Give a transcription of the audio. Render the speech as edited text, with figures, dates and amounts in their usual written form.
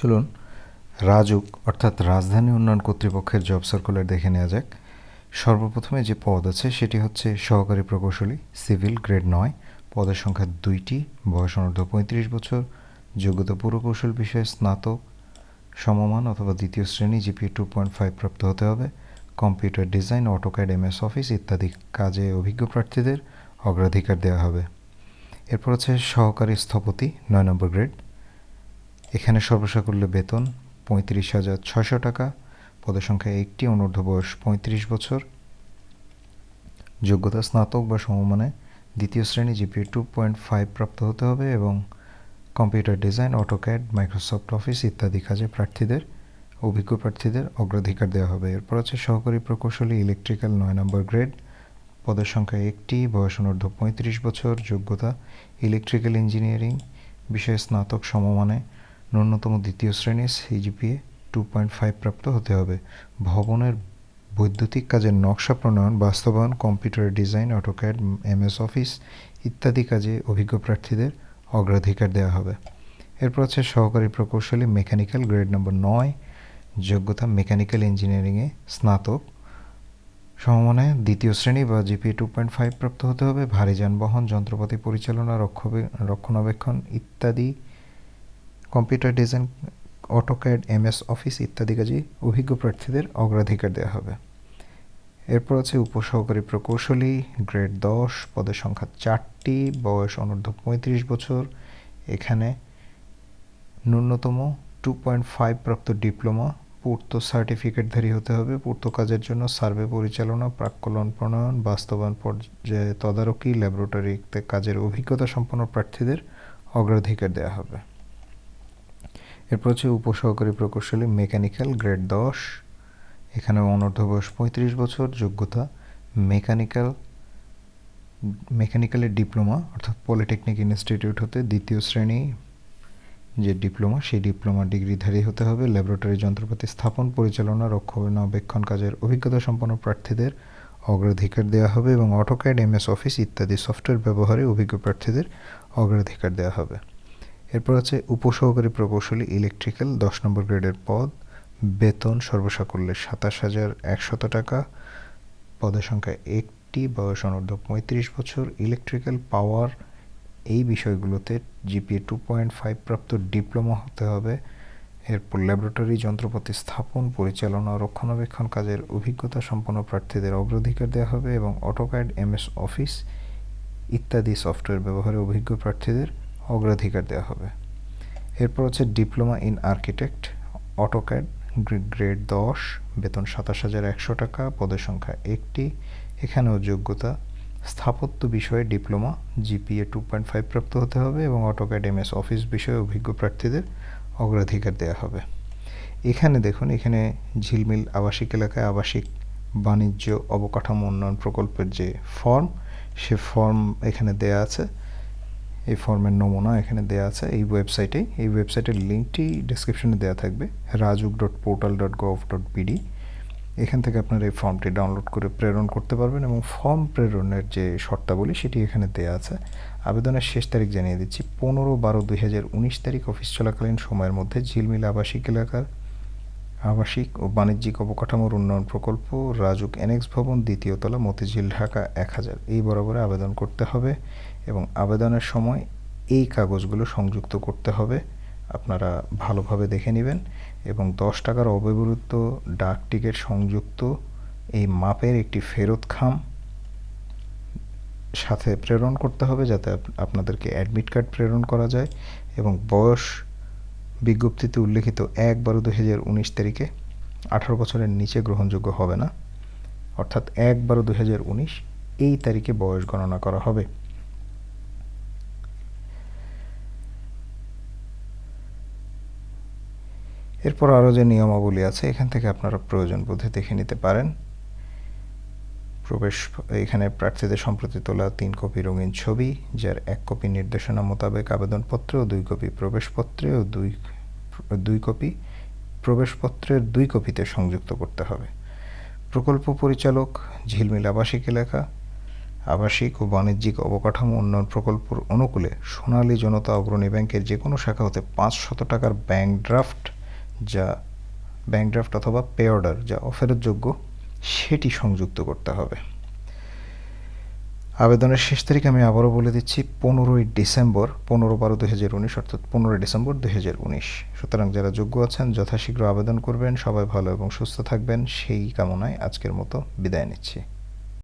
চলুন রাজুক অর্থাৎ রাজধানী উন্নয়ন কর্তৃপক্ষের জব সার্কুলার দেখে নেওয়া যাক। সর্বপ্রথমে যে পদ আছে সেটি হচ্ছে সহকারী প্রকৌশলী, সিভিল, গ্রেড 9, পদের সংখ্যা 2টি, বয়স অনূর্ধ্ব 35 বছর, যোগ্যতা পুরকৌশল বিষয়ে স্নাতক সমমান অথবা দ্বিতীয় শ্রেণী, জিপিএ 2.5 প্রাপ্ত হতে হবে। Computer design, AutoCAD, MS office ইত্যাদি কাজে অভিজ্ঞ প্রার্থীদের অগ্রাধিকার দেওয়া হবে। এরপর হচ্ছে সহকারী স্থপতি, 9 নম্বর গ্রেড। এখানে সর্বসাকুল্যে বেতন 35,600 টাকা, পদের সংখ্যা 1টি, অনূর্ধ্ব বয়স 35 বছর, যোগ্যতা স্নাতক বা সমমানে দ্বিতীয় শ্রেণী, জিপিএ 2.5 প্রাপ্ত হতে হবে এবং computer design, AutoCAD, Microsoft office ইত্যাদি কাজে অভিজ্ঞ প্রার্থীদের অগ্রাধিকার দেওয়া হবে। এরপর আছে সহকারী প্রকৌশলী ইলেকট্রিক্যাল, 9 নম্বর গ্রেড, পদের সংখ্যা 1টি, বয়স অনূর্ধ্ব 35 বছর, যোগ্যতা ইলেকট্রিক্যাল ইঞ্জিনিয়ারিং বিষয়ে স্নাতক সমমানে ন্যূনতম দ্বিতীয় শ্রেণী, সিজিপিএ 2.5 প্রাপ্ত হতে হবে। ভবনের বৈদ্যুতিক কাজের নকশা প্রণয়ন, বাস্তবায়ন, computer design, AutoCAD, MS office ইত্যাদি কাজে অভিজ্ঞ প্রার্থীদের অগ্রাধিকার দেওয়া হবে। এরপর আছে সহকারী প্রকৌশলী মেকানিক্যাল, গ্রেড নম্বর 9, যোগ্যতা মেকানিক্যাল ইঞ্জিনিয়ারিংয়ে স্নাতক সমমানে দ্বিতীয় শ্রেণী বা জিপিএ 2.5 প্রাপ্ত হতে হবে। ভারী যানবাহন, যন্ত্রপাতি পরিচালনা, রক্ষণাবেক্ষণ ইত্যাদি, computer design, AutoCAD, MS office ইত্যাদি কাজে অভিজ্ঞ প্রার্থীদের অগ্রাধিকার দেওয়া হবে। এরপর আছে উপসহকারী প্রকৌশলী, গ্রেড 10, পদের সংখ্যা 4টি, বয়স অনূর্ধ্ব 35 বছর। এখানে ন্যূনতম 2.5 প্রাপ্ত ডিপ্লোমা, পূর্ত সার্টিফিকেটধারী হতে হবে। পূর্ত কাজের জন্য সার্ভে পরিচালনা, প্রাক্কলন প্রণয়ন, বাস্তবায়ন পর্যায়ে তদারকি, ল্যাবরেটরিতে কাজের অভিজ্ঞতা সম্পন্ন প্রার্থীদের অগ্রাধিকার দেওয়া হবে। এরপর হচ্ছে উপসহকারী প্রকৌশলী মেকানিক্যাল, গ্রেড 10, এখানে অনূর্ধ্ব বয়স 35 বছর, যোগ্যতা মেকানিক্যালের ডিপ্লোমা অর্থাৎ পলিটেকনিক ইনস্টিটিউট হতে দ্বিতীয় শ্রেণী যে ডিপ্লোমা, সেই ডিপ্লোমা ডিগ্রিধারী হতে হবে। ল্যাবরেটরি যন্ত্রপাতি স্থাপন, পরিচালনা, রক্ষণাবেক্ষণ কাজের অভিজ্ঞতা সম্পন্ন প্রার্থীদের অগ্রাধিকার দেওয়া হবে এবং অটোক্যাড, এমএস অফিস ইত্যাদি সফটওয়্যার ব্যবহারে অভিজ্ঞ প্রার্থীদের অগ্রাধিকার দেওয়া হবে। এরপর আছে উপসহকারী প্রকৌশলী ইলেকট্রিক্যাল, 10 নম্বর গ্রেডের পদ, বেতন সর্বসাকুল্যে 27,100 টাকা, পদের সংখ্যা 1টি, বয়স অনূর্ধ্ব 35 বছর। ইলেকট্রিক্যাল, পাওয়ার এই বিষয়গুলোতে জিপিএ 2.5 প্রাপ্ত ডিপ্লোমা হতে হবে। এরপর ল্যাবরেটরি যন্ত্রপাতি স্থাপন, পরিচালনা, রক্ষণাবেক্ষণ কাজের অভিজ্ঞতা সম্পন্ন প্রার্থীদের অগ্রাধিকার দেওয়া হবে এবং অটোক্যাড, এমএস অফিস ইত্যাদি সফটওয়্যার ব্যবহারে অভিজ্ঞ প্রার্থীদের অগ্রাধিকার দেওয়া হবে। এরপর হচ্ছে diploma in architect, AutoCAD, grade 10, বেতন 27,100 টাকা, পদের সংখ্যা 1টি। এখানেও যোগ্যতা স্থাপত্য বিষয়ে ডিপ্লোমা, জিপিএ 2.5 প্রাপ্ত হতে হবে এবং অটোক্যাড, এমএস অফিস বিষয়ে অভিজ্ঞ প্রার্থীদের অগ্রাধিকার দেওয়া হবে। এখানে দেখুন, এখানে ঝিলমিল আবাসিক এলাকায় আবাসিক বাণিজ্য অবকাঠামো উন্নয়ন প্রকল্পের যে ফর্ম, সে ফর্ম এখানে দেয়া আছে। এই ফর্মের নমুনা এখানে দেওয়া আছে এই ওয়েবসাইটের লিঙ্কটি ডেসক্রিপশনে দেওয়া থাকবে, rajuk.portal.gov.bd। এখান থেকে আপনারা এই ফর্মটি ডাউনলোড করে প্রেরণ করতে পারবেন এবং ফর্ম প্রেরণের যে শর্তাবলী সেটি এখানে দেওয়া আছে। আবেদনের শেষ তারিখ জানিয়ে দিচ্ছি, 15/12/2019 তারিখ অফিস চলাকালীন সময়ের মধ্যে ঝিলমিল আবাসিক এলাকার আবাসিক ও বাণিজ্যিক অবকাঠামোর উন্নয়ন প্রকল্প, রাজুক এনেক্স ভবন, 2য় তলা, মতিঝিল, ঢাকা 1000 এই বরাবরে আবেদন করতে হবে এবং আবেদনের সময় এই কাগজগুলো সংযুক্ত করতে হবে। আপনারা ভালোভাবে দেখে নেবেন এবং 10 টাকার অব্যবহৃত ডাক টিকিট সংযুক্ত এই মাপের একটি ফেরত খাম সাথে প্রেরণ করতে হবে যাতে আপনাদেরকে অ্যাডমিট কার্ড প্রেরণ করা যায় এবং বয়স বিজ্ঞপ্তিতে উল্লেখিত 1/12/2019 তারিখে 18 বছরের নিচে গ্রহণযোগ্য হবে না, অর্থাৎ 1/12/2019 এই তারিখে বয়স গণনা করা হবে। এরপর আরও যে নিয়মাবলী আছে এখান থেকে আপনারা প্রয়োজন বোধে দেখে নিতে পারেন। এখানে প্রার্থীদের সম্প্রতি তোলা 3 কপি রঙিন ছবি, যার 1 কপি নির্দেশনা মোতাবেক আবেদনপত্রে ও 2 কপি প্রবেশপত্রে ও 2 কপি প্রবেশপত্রের 2 কপিতে সংযুক্ত করতে হবে। প্রকল্প পরিচালক, ঝিলমিল আবাসিক এলাকা আবাসিক ও বাণিজ্যিক অবকাঠামো উন্নয়ন প্রকল্পের অনুকূলে সোনালী জনতা অগ্রণী ব্যাংকের যে কোনো শাখা হতে 500 টাকার ব্যাংক ড্রাফট যা ব্যাংক ড্রাফট অথবা পে অর্ডার যা অফেরতযোগ্য সেটি সংযুক্ত করতে হবে। আবেদনের শেষ তারিখ আমি আবারও বলে দিচ্ছি 15ই ডিসেম্বর, 15/12/2019 অর্থাৎ 15ই ডিসেম্বর 2019। সুতরাং যারা যোগ্য আছেন যথাশীঘ্র আবেদন করবেন। সবাই ভালো এবং সুস্থ থাকবেন সেই কামনায় আজকের মতো বিদায় নিচ্ছি।